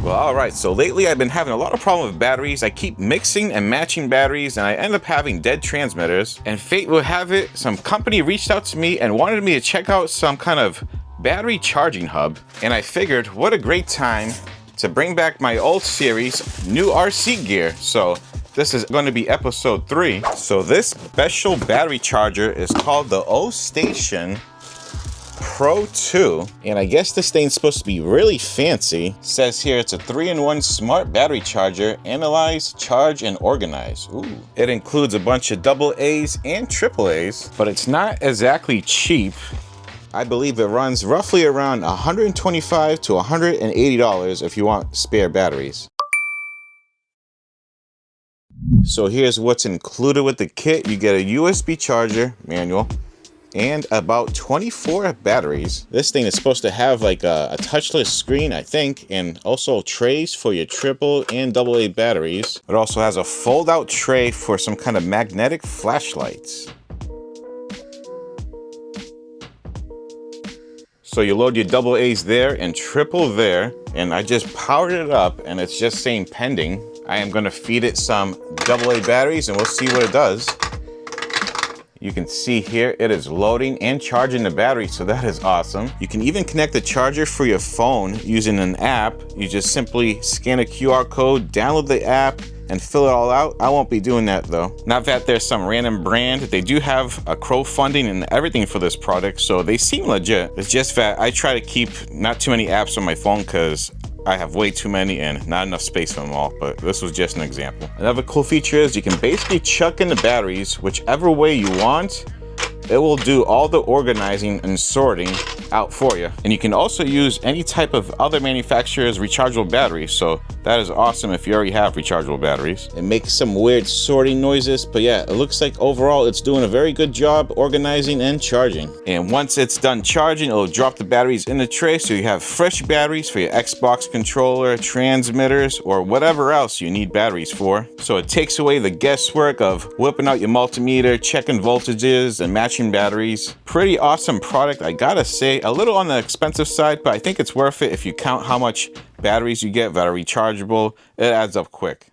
Well, alright, so lately I've been having a lot of problems with batteries. I keep mixing and matching batteries and I end up having dead transmitters. And fate will have it, some company reached out to me and wanted me to check out some kind of battery charging hub. And I figured, what a great time to bring back my old series, new RC gear. So this is going to be episode 3. So this special battery charger is called the Ostation Pro 2, and I guess this thing's supposed to be really fancy. It says here it's a 3-in-1 smart battery charger. Analyze, charge, and organize. Ooh. It includes a bunch of AA's and AAA's, but it's not exactly cheap. I believe it runs roughly around $125 to $180 if you want spare batteries. So here's what's included with the kit. You get a USB charger manual and about 24 batteries. This thing is supposed to have like a touchless screen, I think, and also trays for your AAA and AA batteries. It also has a fold-out tray for some kind of magnetic flashlights. So you load your AA's there and triple there, and I just powered it up and it's just saying pending. I am gonna feed it some AA batteries and we'll see what it does. You can see here it is loading and charging the battery, so that is awesome. You can even connect the charger for your phone using an app. You just simply scan a QR code, download the app, and fill it all out. I won't be doing that though. Not that there's some random brand. They do have a crowdfunding and everything for this product, so they seem legit. It's just that I try to keep not too many apps on my phone because I have way too many and not enough space for them all, but this was just an example. Another cool feature is you can basically chuck in the batteries whichever way you want. It will do all the organizing and sorting out for you. And you can also use any type of other manufacturer's rechargeable batteries. So that is awesome if you already have rechargeable batteries. It makes some weird sorting noises, but yeah, it looks like overall it's doing a very good job organizing and charging. And once it's done charging, it'll drop the batteries in the tray so you have fresh batteries for your Xbox controller, transmitters, or whatever else you need batteries for. So it takes away the guesswork of whipping out your multimeter, checking voltages, and matching batteries. Pretty awesome product, I gotta say. A little on the expensive side, but I think it's worth it if you count how much batteries you get that are rechargeable. It adds up quick.